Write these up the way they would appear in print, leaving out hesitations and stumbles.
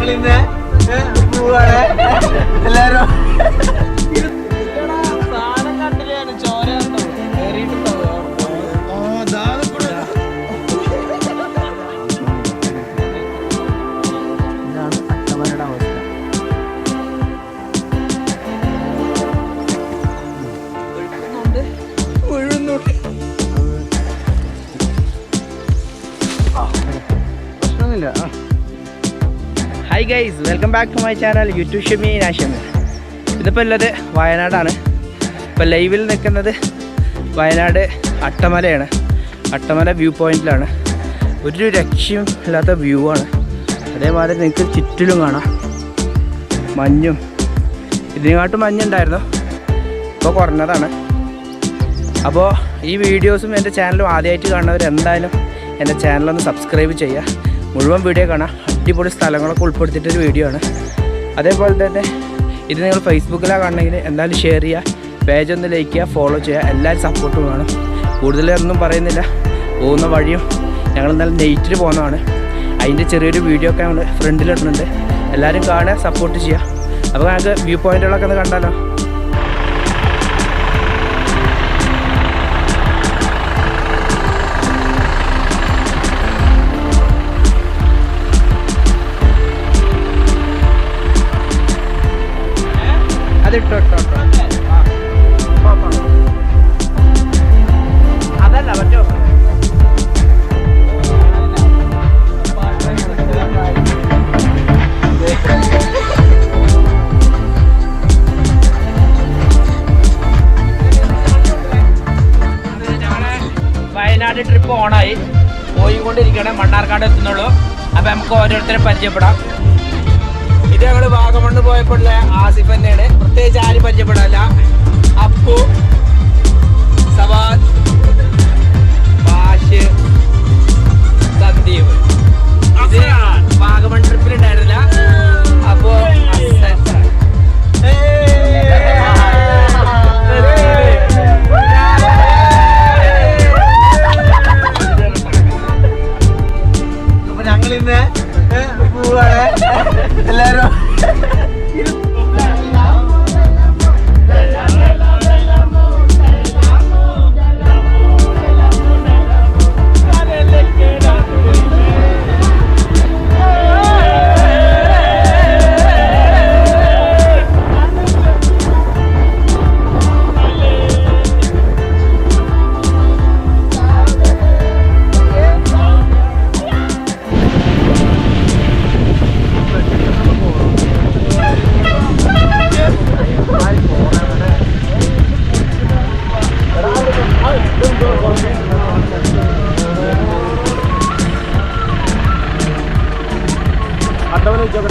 ഞങ്ങളിന്ന് പോവാണ് എല്ലാരും. സാധനം കണ്ടില്ലാണ് ചോര ഇതാണ് അട്ടമലയുടെ അവസ്ഥ. പ്രശ്നമൊന്നുമില്ല. Hi guys, welcome back to my channel YouTube Shami Nashami. ഇതിപ്പോൾ ഉള്ളത് വയനാടാണ്. ഇപ്പോൾ ലൈവിൽ നിൽക്കുന്നത് വയനാട് അട്ടമലയാണ്. അട്ടമല വ്യൂ പോയിന്റിലാണ്. ഒരു രക്ഷയും ഇല്ലാത്ത വ്യൂ ആണ്. അതേമാതിരി നിങ്ങൾക്ക് ചുറ്റിലും കാണാം മഞ്ഞും. ഇതിനെക്കാട്ടും മഞ്ഞുണ്ടായിരുന്നു, ഇപ്പോൾ കുറഞ്ഞതാണ്. അപ്പോൾ ഈ വീഡിയോസും എൻ്റെ ചാനലും ആദ്യമായിട്ട് കാണുന്നവർ എന്തായാലും എൻ്റെ ചാനലൊന്ന് സബ്സ്ക്രൈബ് ചെയ്യുക. മുഴുവൻ വീഡിയോ കാണാം. അടിപൊളി സ്ഥലങ്ങളൊക്കെ ഉൾപ്പെടുത്തിയിട്ടൊരു വീഡിയോ ആണ്. അതേപോലെ തന്നെ ഇത് നിങ്ങൾ ഫേസ്ബുക്കിലാണ് കാണണമെങ്കിൽ എന്തായാലും ഷെയർ ചെയ്യുക, പേജ് ഒന്ന് ലൈക്ക് ചെയ്യുക, ഫോളോ ചെയ്യുക. എല്ലാവരും സപ്പോർട്ട് വേണം. കൂടുതലൊന്നും പറയുന്നില്ല. പോകുന്ന വഴിയും ഞങ്ങൾ നല്ല നൈറ്റിൽ പോകുന്നതാണ്. അതിൻ്റെ ചെറിയൊരു വീഡിയോ ഒക്കെ ഞങ്ങൾ ഫ്രണ്ടിലിടുന്നുണ്ട്. എല്ലാവരും കാണുക, സപ്പോർട്ട് ചെയ്യുക. അപ്പോൾ ഞങ്ങൾക്ക് വ്യൂ പോയിൻറ്റുകളൊക്കെ ഒന്ന് കണ്ടാലോ. അതിട്ടോ അതല്ല പറ്റോ. വയനാട് ട്രിപ്പ് ഓണായി പോയിക്കൊണ്ടിരിക്കുകയാണ്. മണ്ണാർക്കാട് എത്തുന്നുള്ളൂ. അപ്പം നമുക്ക് ഓരോരുത്തരെ പരിചയപ്പെടാം. ഇത് ഞങ്ങൾ വാഗമണ്ണ് പോയപ്പോഴുള്ള ആസിഫ് തന്നെയാണ്. പ്രത്യേകിച്ച് ആരും പരിചയപ്പെടാനില്ല. അപ്പു, സവാദ്, ബാഷ്, സന്ദീപ്. ഇത് വാഗമൺ ട്രിപ്പിലുണ്ടായിരുന്നില്ല. അപ്പോ അപ്പൊ ഞങ്ങളിന്ന് പോവാണ് എല്ലാരും.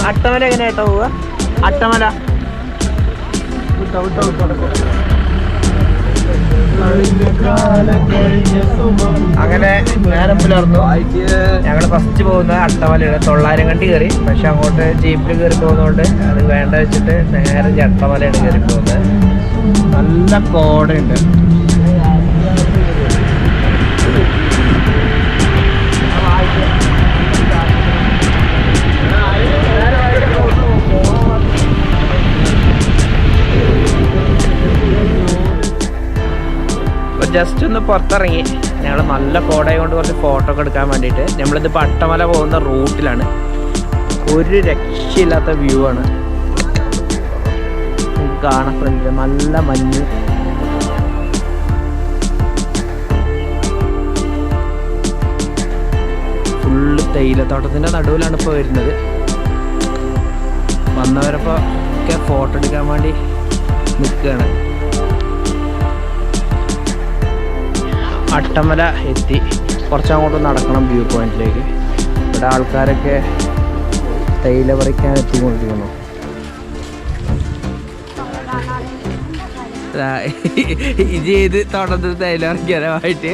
അട്ടമല എങ്ങനെയായിട്ടോ പോവുക? അട്ടമല അങ്ങനെ നേരം പുലർന്നു. ഞങ്ങൾ ഫസ്റ്റ് പോകുന്നത് അട്ടമലയാണ്. 900 കണ്ടി കയറി. പക്ഷെ അങ്ങോട്ട് ജീപ്പിൽ കയറി പോകുന്നതുകൊണ്ട് അത് വേണ്ട വെച്ചിട്ട് നേരെ അട്ടമലയാണ് കയറി പോകുന്നത്. നല്ല കോടയുണ്ട്. ജസ്റ്റ് ഒന്ന് പുറത്തിറങ്ങി. ഞങ്ങൾ നല്ല കോടയെ കൊണ്ട് കുറച്ച് ഫോട്ടോ ഒക്കെ എടുക്കാൻ വേണ്ടിയിട്ട്. നമ്മളിതിപ്പോൾ അട്ടമല പോകുന്ന റൂട്ടിലാണ്. ഒരു രക്ഷയില്ലാത്ത വ്യൂ ആണ് കാണാൻ. ഫ്രണ്ടിൽ നല്ല മഞ്ഞ്. ഫുള്ള് തേയിലത്തോട്ടത്തിൻ്റെ നടുവിലാണ് ഇപ്പോൾ വരുന്നത്. വന്നവരപ്പോൾ ഒക്കെ ഫോട്ടോ എടുക്കാൻ വേണ്ടി നിൽക്കുകയാണ്. അട്ടമല എത്തി. കുറച്ചങ്ങോട്ട് നടക്കണം വ്യൂ പോയിന്റിലേക്ക്. ഇവിടെ ആൾക്കാരൊക്കെ തേയില പറിക്കാൻ എത്തിക്കൊണ്ടിരിക്കുന്നു. ഇത് ചെയ്ത് തോട്ടത്തിൽ തേയില പറിക്കാനായിട്ട്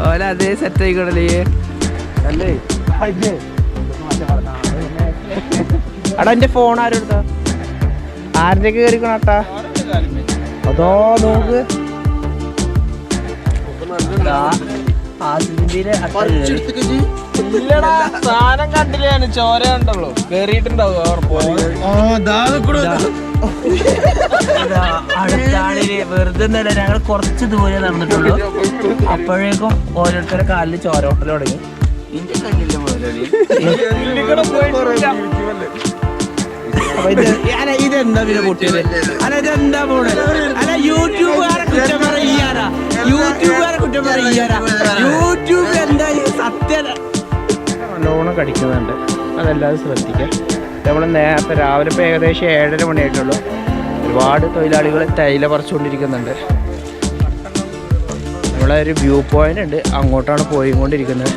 ഓലതേ സെറ്റ് ആയിക്കോളല്ലേ. എടാ എൻ്റെ ഫോൺ ആരും എടുത്താ? ആരുടെ കയറിക്കണ അട്ടാ? അതോ നോക്ക്. സാധനം കണ്ടില്ലേ ചോര ഉണ്ടല്ലോ കേറിയിട്ടുണ്ടാവും അടുത്താളില് വെറുതെ ഞങ്ങൾ കുറച്ച് ദൂരെ നടന്നിട്ടുള്ളൂ. അപ്പോഴേക്കും ഓരോരുത്തരുടെ കാലിൽ ചോര ഒട്ടൽ തുടങ്ങി. ഇതെന്താ പിന്നെ പൊട്ടിയത്? അല്ല ഇതെന്താ പോണേ? അല്ല യൂട്യൂബുകാരെ കുറ്റം പറയാറാ, യൂട്യൂബുകാരെ കുറ്റം പറയാറാ. യൂട്യൂബ് എന്താ സത്യം നല്ലോണം കടിക്കുന്നുണ്ട്, അതെല്ലാവരും ശ്രദ്ധിക്കാം. നമ്മൾ നേരത്തെ രാവിലെ ഇപ്പോൾ ഏകദേശം 7:30 മണിയായിട്ടുള്ളൂ. ഒരുപാട് തൊഴിലാളികൾ തേയില പറിച്ചുകൊണ്ടിരിക്കുന്നുണ്ട്. നമ്മളെ ഒരു വ്യൂ പോയിന്റ് ഉണ്ട്, അങ്ങോട്ടാണ് പോയിക്കൊണ്ടിരിക്കുന്നത്.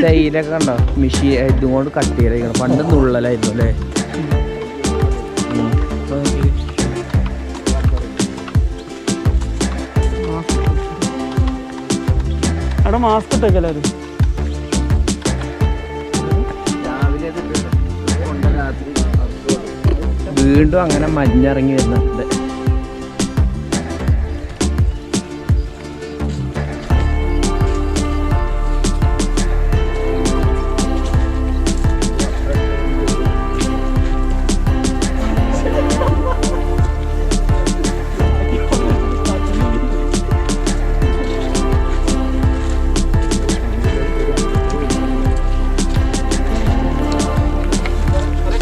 തേയിലൊക്കെ കണ്ടോ മിഷീൻ ഇതും കൊണ്ട് കട്ട് ചെയ്തിരിക്കണം. പണ്ട് നുള്ളലായിരുന്നു അല്ലേ? അവിടെ മാസ്ക് ഇട്ടേക്കല്ലേ വീണ്ടും അങ്ങനെ മഞ്ഞിറങ്ങി വരുന്നുണ്ട്.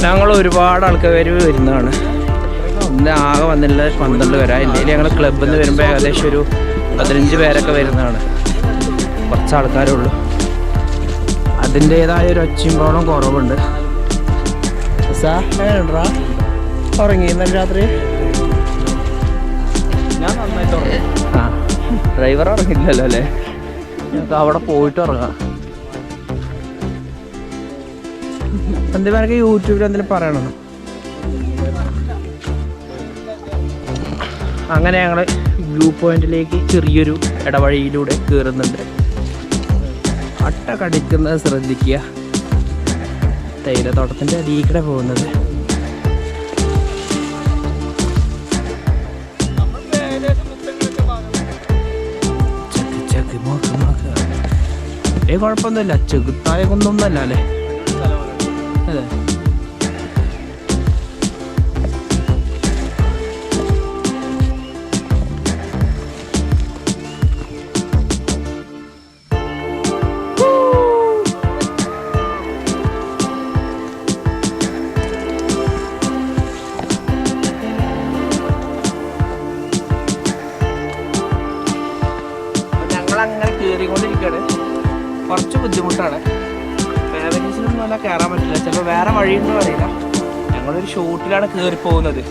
ഞങ്ങൾ ഒരുപാട് ആൾക്കാർ വരുന്നതാണ്. ഇന്ന് ആകെ വന്നിട്ടുള്ളത് 12 പേരാ. ഇല്ലെങ്കിൽ ഞങ്ങൾ ക്ലബ്ബിൽ നിന്ന് വരുമ്പോൾ ഏകദേശം ഒരു 15 പേരൊക്കെ വരുന്നതാണ്. കുറച്ച് ആൾക്കാരേ ഉള്ളൂ. അതിൻ്റേതായ ഒരു ഒച്ചമ്പോളം കുറവുണ്ട്. ഉറങ്ങി ഇന്നലെ രാത്രി? ഞാൻ നന്നായിട്ട് ഉറങ്ങി. ആ, ഡ്രൈവർ ഉറങ്ങില്ലല്ലോ അല്ലേ? ഞങ്ങൾക്ക് അവിടെ പോയിട്ട് ഉറങ്ങാം. എന്തെങ്കിലും യൂട്യൂബിൽ എന്തെങ്കിലും പറയണോ? അങ്ങനെ ഞങ്ങൾ വ്യൂ പോയിന്റിലേക്ക് ചെറിയൊരു ഇടവഴിയിലൂടെ കയറുന്നുണ്ട്. അട്ട കടിക്കുന്നത് ശ്രദ്ധിക്കുക. തേയിലത്തോട്ടത്തിൻ്റെ അടിയിലൂടെ പോകുന്നത്. കുഴപ്പമൊന്നുമില്ല, ചെകുത്തായ കൊന്നൊന്നുമല്ല അല്ലേ? അതെ. ഞങ്ങളങ്ങനെ കയറിക്കൊണ്ടിരിക്കുകയാണ്. കുറച്ച് ബുദ്ധിമുട്ടാണ്. ഫാമിലീസിനൊന്നും നല്ല കയറാൻ പറ്റില്ല. ചിലപ്പോൾ വേറെ വഴിയൊന്നും അറിയില്ല. ഞങ്ങളൊരു ഷൂട്ടിലാണ് കയറി പോകുന്നത്.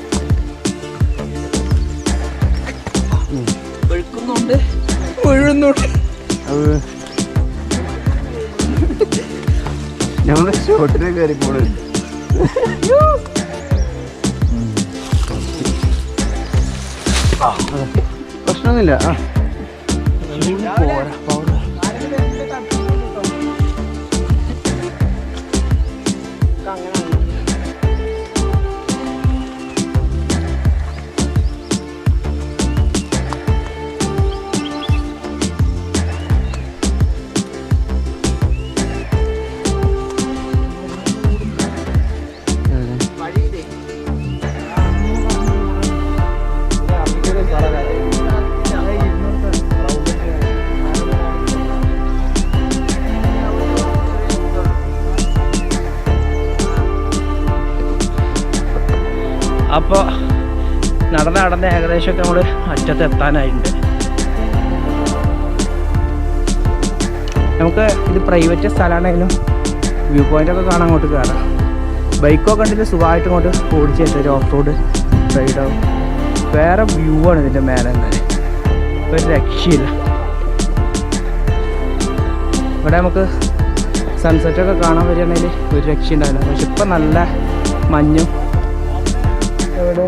ഒഴുക്കുന്നുണ്ട്, ഒഴുകുന്നുണ്ട്. ഞങ്ങൾ ഷൂട്ടിനെ കയറി പോകുന്നുണ്ട്. പ്രശ്നമൊന്നുമില്ല. അപ്പോൾ നടന്ന് ഏകദേശമൊക്കെ നമ്മൾ അറ്റത്ത് എത്താനായിട്ടുണ്ട്. നമുക്ക് ഇത് പ്രൈവറ്റ് സ്ഥലമാണെങ്കിലും വ്യൂ പോയിൻ്റൊക്കെ കാണാൻ അങ്ങോട്ട് കയറാം. ബൈക്കൊക്കെ ഉണ്ടെങ്കിൽ സുഖമായിട്ട് ഇങ്ങോട്ട് ഓടിച്ചിട്ട് ഒരു ഓഫ് റോഡ് റൈഡാവും. വേറെ വ്യൂ ആണ് ഇതിൻ്റെ മേലെ എന്നാൽ, ഒരു രക്ഷയില്ല. ഇവിടെ നമുക്ക് സൺസെറ്റൊക്കെ കാണാൻ വരികയാണെങ്കിൽ ഒരു രക്ഷയുണ്ടാവില്ല. പക്ഷെ ഇപ്പം നല്ല മഞ്ഞും. എവിടെ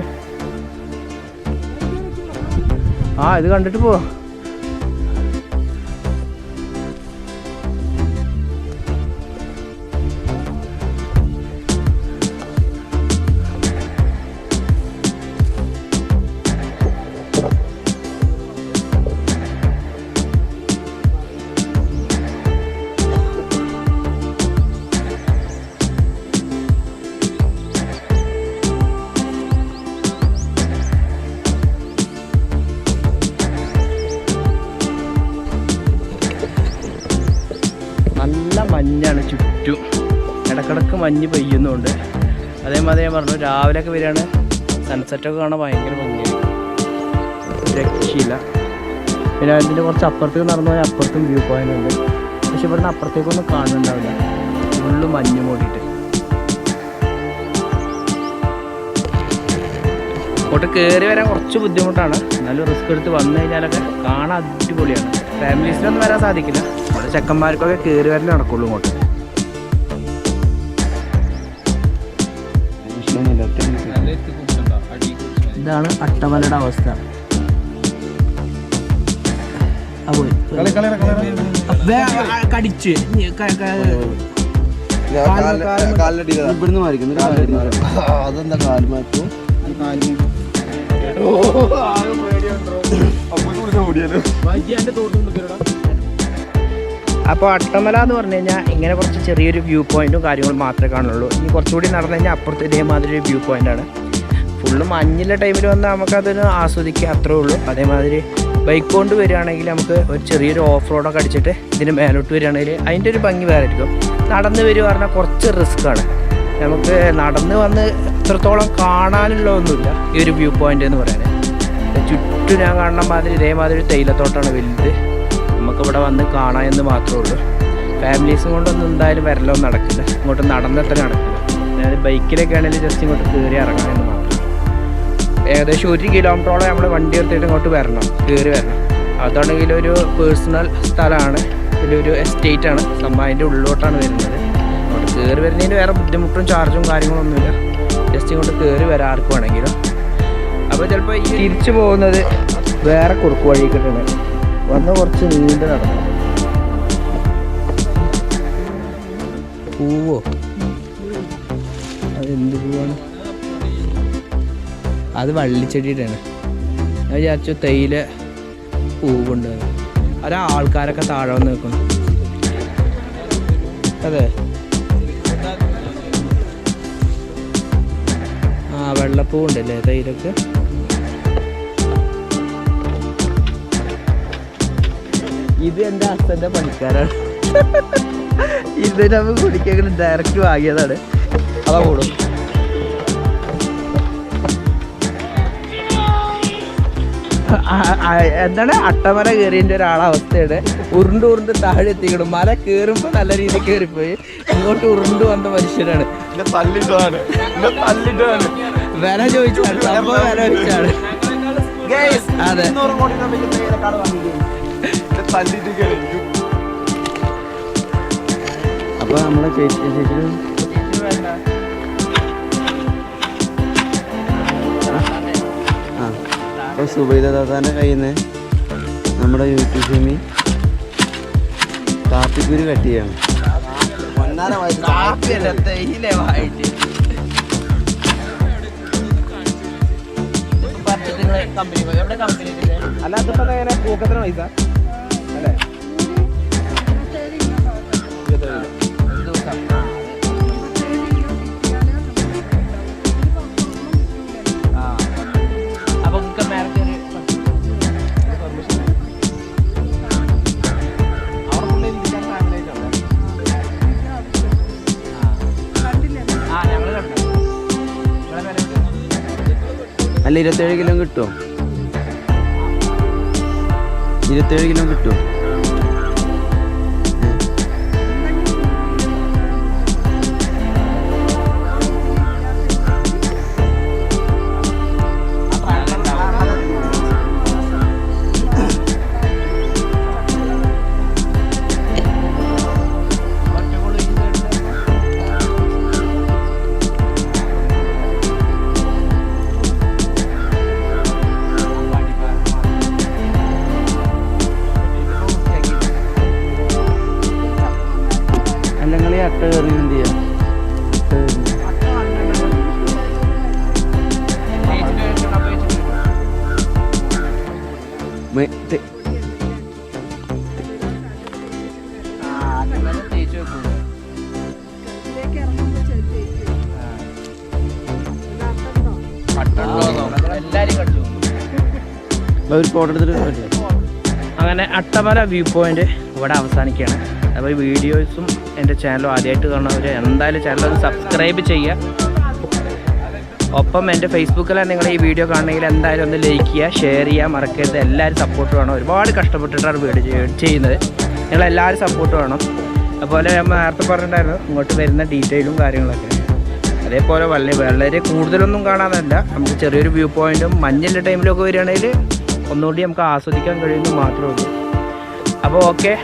ഇത് കണ്ടിട്ട് പോവാ. ഇടക്കിടക്ക് മഞ്ഞ് പെയ്യുന്നുണ്ട്. അതേമാതിരി ഞാൻ പറഞ്ഞു രാവിലെയൊക്കെ വരികയാണ് സൺസെറ്റൊക്കെ കാണാൻ ഭയങ്കര ഭംഗിയായി, രക്ഷയില്ല. പിന്നെ അതിൻ്റെ കുറച്ച് അപ്പുറത്തേക്ക് നടന്നു പോയാൽ അപ്പുറത്തും വ്യൂ പോയിൻ്റ് ഉണ്ട്. പക്ഷെ ഇവിടുന്ന് അപ്പുറത്തേക്കൊന്നും കാണുന്നുണ്ടാവില്ല, ഫുള്ള് മഞ്ഞ് മൂടിയിട്ട്. അങ്ങോട്ട് കയറി വരാൻ കുറച്ച് ബുദ്ധിമുട്ടാണ്, എന്നാലും റിസ്ക് എടുത്ത് വന്നു കഴിഞ്ഞാലൊക്കെ കാണാൻ അടിപൊളിയാണ്. ഫാമിലീസിനൊന്നും വരാൻ സാധിക്കില്ല, നമ്മുടെ ചെക്കന്മാർക്കൊക്കെ കയറി വരലേ നടക്കുള്ളൂ ഇങ്ങോട്ട്. ഇതാണ് അട്ടമലയുടെ അവസ്ഥ. കടിച്ച് ഇവിടുന്ന് മാറിക്കുന്നു. അതെന്താ കാലുമാറ്റും. അപ്പോൾ അട്ടമല എന്ന് പറഞ്ഞു കഴിഞ്ഞാൽ ഇങ്ങനെ കുറച്ച് ചെറിയൊരു വ്യൂ പോയിന്റും കാര്യങ്ങളും മാത്രമേ കാണുള്ളൂ. ഇനി കുറച്ചുകൂടി നടന്നു കഴിഞ്ഞാൽ അപ്പുറത്ത് ഇതേമാതിരി ഒരു വ്യൂ പോയിൻ്റാണ്. ഫുള്ള് മഞ്ഞിലെ ടൈമിൽ വന്നാൽ നമുക്കതിന് ആസ്വദിക്കുക അത്രേ ഉള്ളൂ. അതേമാതിരി ബൈക്ക് കൊണ്ട് വരികയാണെങ്കിൽ നമുക്ക് ഒരു ചെറിയൊരു ഓഫ് റോഡൊക്കെ അടിച്ചിട്ട് ഇതിന് മേലോട്ട് വരികയാണെങ്കിൽ അതിൻ്റെ ഒരു ഭംഗി വേറെ ആയിരിക്കും. നടന്ന് വരിക പറഞ്ഞാൽ കുറച്ച് റിസ്ക്കാണ്. നമുക്ക് നടന്ന് വന്ന് ഇത്രത്തോളം കാണാനുള്ളതൊന്നുമില്ല ഈ ഒരു വ്യൂ പോയിൻ്റ് എന്ന് പറയാൻ. ചുറ്റും ഞാൻ കാണുന്ന മാതിരി ഇതേമാതിരി തേയിലത്തോട്ടമാണ് വലുത്. നമുക്കിവിടെ വന്ന് കാണാമെന്ന് മാത്രമേ ഉള്ളൂ. ഫാമിലീസും കൊണ്ടൊന്നും എന്തായാലും വരലൊന്നും നടക്കില്ല, ഇങ്ങോട്ട് നടന്നെത്ര നടക്കില്ല. അതായത് ബൈക്കിലൊക്കെ ആണെങ്കിൽ ജസ്റ്റ് ഇങ്ങോട്ട് കയറി ഇറങ്ങാമെന്ന് മാത്രം. ഏകദേശം 1 കിലോമീറ്ററോളം നമ്മൾ വണ്ടി എടുത്തിട്ട് ഇങ്ങോട്ട് വരണം, കയറി വരണം. അതാണെങ്കിൽ ഒരു പേഴ്സണൽ സ്ഥലമാണ്, ഇതിലൊരു എസ്റ്റേറ്റാണ് സംഭവം, അതിൻ്റെ ഉള്ളിലോട്ടാണ് വരുന്നത്. ഇങ്ങോട്ട് കയറി വരുന്നതിന് വേറെ ബുദ്ധിമുട്ടും ചാർജും കാര്യങ്ങളൊന്നുമില്ല, ജസ്റ്റ് ഇങ്ങോട്ട് കയറി വരാം ആർക്ക് വേണമെങ്കിലും. അപ്പോൾ ചിലപ്പോൾ ഈ തിരിച്ചു പോകുന്നത് വേറെ കുറുക്ക് വഴിക്കിട്ടാണ്, വന്ന് കുറച്ച് നീണ്ട് നടന്നു. പൂവോ അതെന്ത് പൂവാണ്? അത് വള്ളിച്ചെടിയുടെയാണ്. ഞാൻ വിചാരിച്ചു തേയില പൂവുണ്ട്. ആൾക്കാരൊക്കെ താഴെ വന്ന് നിൽക്കുന്നു. അതെ, വെള്ളപ്പൂവുണ്ടല്ലേ തേയിലക്ക്. ഇത് എൻ്റെ ഹസ്ബൻ്റെ പണിക്കാരാണ്. ഇത് നമുക്ക് കുടിക്കാൻ ഡയറക്റ്റ് വാങ്ങിയതാണ്. അതാ കൂടും. എന്താണ് അട്ടമല കയറിയതിൻ്റെ ഒരാളവസ്ഥയുടെ ഉരുണ്ട് താഴെ എത്തിക്കണം. മല കയറുമ്പോൾ നല്ല രീതിയിൽ കയറിപ്പോയി, ഇങ്ങോട്ട് ഉരുണ്ട് വന്ന മനുഷ്യരാണ്. വില ചോദിച്ചാണ്, സംഭവം വില ചോദിച്ചാണ്. അതെ, അപ്പൊ നമ്മളെ ചേച്ചി അപ്പോൾ സുബൈദ ദാദാൻ്റെ കയ്യിൽ നിന്ന് നമ്മുടെ യൂട്യൂബ് ഷെമി കാപ്പിക്കുരു കട്ട് ചെയ്യാണ്. അല്ലാത്തപ്പോ എങ്ങനെ പൂക്കത്തിന് പൈസ അല്ലേ? അല്ല 27 കിലോ കിട്ടുമോ? 27 കിലോ കിട്ടുമോ? അട്ട കയറി എന്ത് ചെയ്യാം? ഒരു ഫോട്ടോ എടുത്തിട്ട് അങ്ങനെ അട്ടമല വ്യൂ പോയിന്റ് ഇവിടെ അവസാനിക്കുകയാണ്. അപ്പോൾ ഈ വീഡിയോസും എൻ്റെ ചാനൽ ആദ്യമായിട്ട് കാണുന്നവർ എന്തായാലും ചാനൽ ഒന്ന് സബ്സ്ക്രൈബ് ചെയ്യുക. ഒപ്പം എൻ്റെ ഫേസ്ബുക്കിലാണ് നിങ്ങൾ ഈ വീഡിയോ കാണണമെങ്കിൽ എന്തായാലും ഒന്ന് ലൈക്ക് ചെയ്യുക, ഷെയർ ചെയ്യുക, മറക്കരുത്. എല്ലാവരും സപ്പോർട്ട് വേണം. ഒരുപാട് കഷ്ടപ്പെട്ടിട്ടാണ് വീഡിയോ ചെയ്യുന്നത്. നിങ്ങളെല്ലാവരും സപ്പോർട്ട് വേണം. അതുപോലെ നമ്മൾ നേരത്തെ പറഞ്ഞിട്ടുണ്ടായിരുന്നു ഇങ്ങോട്ട് വരുന്ന ഡീറ്റെയിലും കാര്യങ്ങളൊക്കെ. അതേപോലെ വളരെ കൂടുതലൊന്നും കാണാനല്ല, നമുക്ക് ചെറിയൊരു വ്യൂ പോയിൻറ്റും മഞ്ഞുള്ള ടൈമിലൊക്കെ വരികയാണെങ്കിൽ ഒന്നുകൂടി നമുക്ക് ആസ്വദിക്കാൻ കഴിയുമെന്ന് മാത്രമേ ഉള്ളൂ. അപ്പോൾ ഓക്കെ,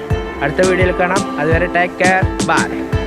അടുത്ത വീഡിയോയിൽ കാണാം. അതുവരെ ടേക്ക് കെയർ, ബൈ.